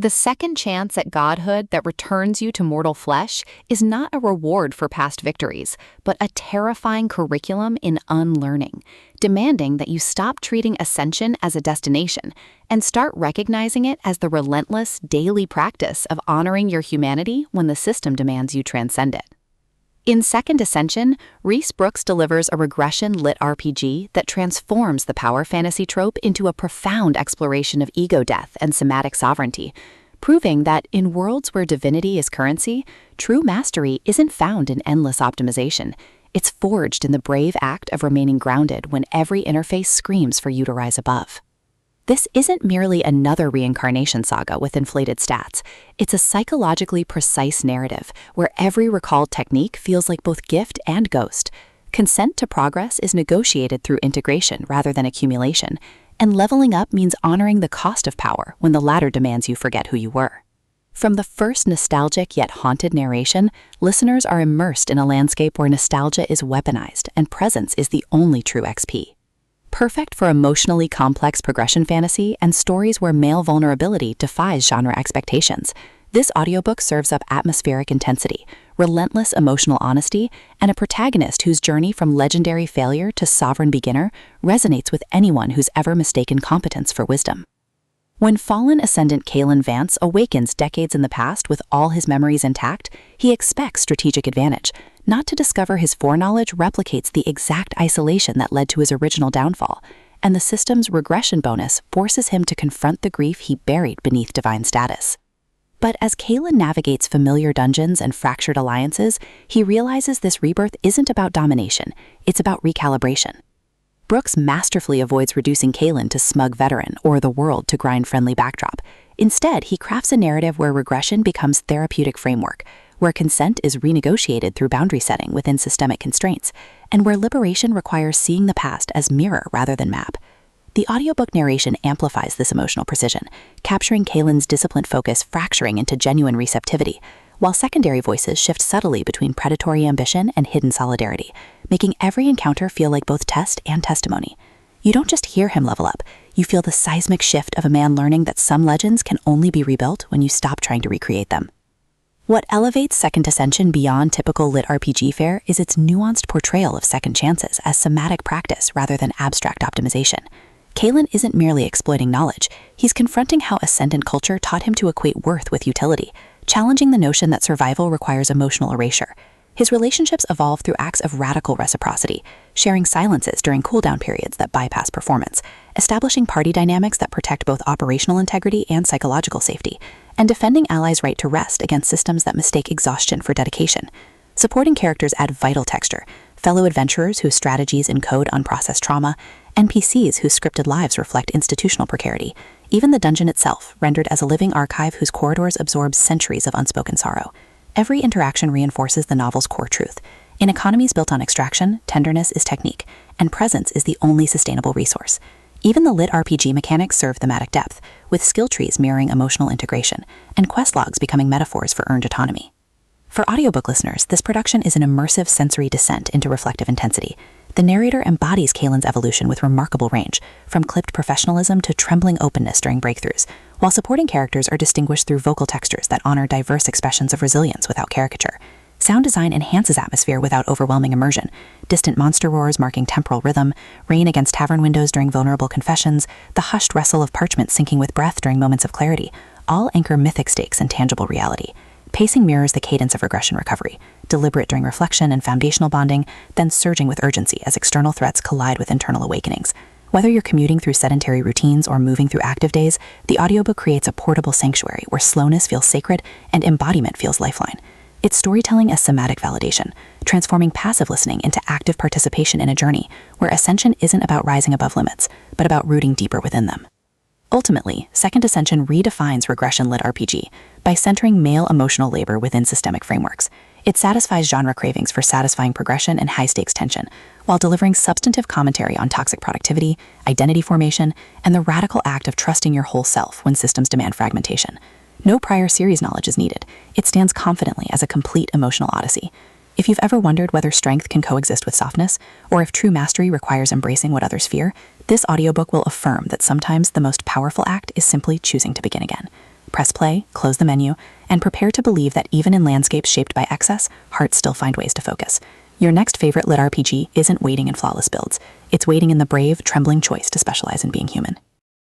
The second chance at godhood that returns you to mortal flesh is not a reward for past victories, but a terrifying curriculum in unlearning, demanding that you stop treating ascension as a destination and start recognizing it as the relentless daily practice of honoring your humanity when the system demands you transcend it. In Second Ascension, Reece Brooks delivers a regression lit RPG that transforms the power fantasy trope into a profound exploration of ego death and somatic sovereignty, proving that in worlds where divinity is currency, true mastery isn't found in endless optimization. It's forged in the brave act of remaining grounded when every interface screams for you to rise above. This isn't merely another reincarnation saga with inflated stats. It's a psychologically precise narrative where every recalled technique feels like both gift and ghost. Consent to progress is negotiated through integration rather than accumulation, and leveling up means honoring the cost of power when the latter demands you forget who you were. From the first nostalgic yet haunted narration, listeners are immersed in a landscape where nostalgia is weaponized and presence is the only true XP. Perfect for emotionally complex progression fantasy and stories where male vulnerability defies genre expectations, this audiobook serves up atmospheric intensity, relentless emotional honesty, and a protagonist whose journey from legendary failure to sovereign beginner resonates with anyone who's ever mistaken competence for wisdom. When fallen ascendant Kalen Vance awakens decades in the past with all his memories intact, he expects strategic advantage. Not to discover his foreknowledge replicates the exact isolation that led to his original downfall, and the system's regression bonus forces him to confront the grief he buried beneath divine status. But as Kalen navigates familiar dungeons and fractured alliances, he realizes this rebirth isn't about domination, it's about recalibration. Brooks masterfully avoids reducing Kalen to smug veteran or the world to grind-friendly backdrop. Instead, he crafts a narrative where regression becomes therapeutic framework, where consent is renegotiated through boundary setting within systemic constraints, and where liberation requires seeing the past as mirror rather than map. The audiobook narration amplifies this emotional precision, capturing Kalen's disciplined focus fracturing into genuine receptivity, while secondary voices shift subtly between predatory ambition and hidden solidarity, making every encounter feel like both test and testimony. You don't just hear him level up, you feel the seismic shift of a man learning that some legends can only be rebuilt when you stop trying to recreate them. What elevates Second Ascension beyond typical lit RPG fare is its nuanced portrayal of second chances as somatic practice rather than abstract optimization. Kalen isn't merely exploiting knowledge, he's confronting how ascendant culture taught him to equate worth with utility, challenging the notion that survival requires emotional erasure. His relationships evolve through acts of radical reciprocity, sharing silences during cooldown periods that bypass performance, establishing party dynamics that protect both operational integrity and psychological safety, and defending allies' right to rest against systems that mistake exhaustion for dedication. Supporting characters add vital texture, fellow adventurers whose strategies encode unprocessed trauma, NPCs whose scripted lives reflect institutional precarity, even the dungeon itself, rendered as a living archive whose corridors absorb centuries of unspoken sorrow. Every interaction reinforces the novel's core truth. In economies built on extraction, tenderness is technique, and presence is the only sustainable resource. Even the lit RPG mechanics serve thematic depth, with skill trees mirroring emotional integration, and quest logs becoming metaphors for earned autonomy. For audiobook listeners, this production is an immersive sensory descent into reflective intensity. The narrator embodies Kalen's evolution with remarkable range, from clipped professionalism to trembling openness during breakthroughs, while supporting characters are distinguished through vocal textures that honor diverse expressions of resilience without caricature. Sound design enhances atmosphere without overwhelming immersion. Distant monster roars marking temporal rhythm, rain against tavern windows during vulnerable confessions, the hushed wrestle of parchment syncing with breath during moments of clarity, all anchor mythic stakes in tangible reality. Pacing mirrors the cadence of regression recovery, deliberate during reflection and foundational bonding, then surging with urgency as external threats collide with internal awakenings. Whether you're commuting through sedentary routines or moving through active days, the audiobook creates a portable sanctuary where slowness feels sacred and embodiment feels lifeline. It's storytelling as somatic validation, transforming passive listening into active participation in a journey where ascension isn't about rising above limits, but about rooting deeper within them. Ultimately, Second Ascension redefines regression lit RPG by centering male emotional labor within systemic frameworks. It satisfies genre cravings for satisfying progression and high-stakes tension, while delivering substantive commentary on toxic productivity, identity formation, and the radical act of trusting your whole self when systems demand fragmentation. No prior series knowledge is needed. It stands confidently as a complete emotional odyssey. If you've ever wondered whether strength can coexist with softness, or if true mastery requires embracing what others fear, this audiobook will affirm that sometimes the most powerful act is simply choosing to begin again. Press play, close the menu, and prepare to believe that even in landscapes shaped by excess, hearts still find ways to focus. Your next favorite lit RPG isn't waiting in flawless builds. It's waiting in the brave, trembling choice to specialize in being human.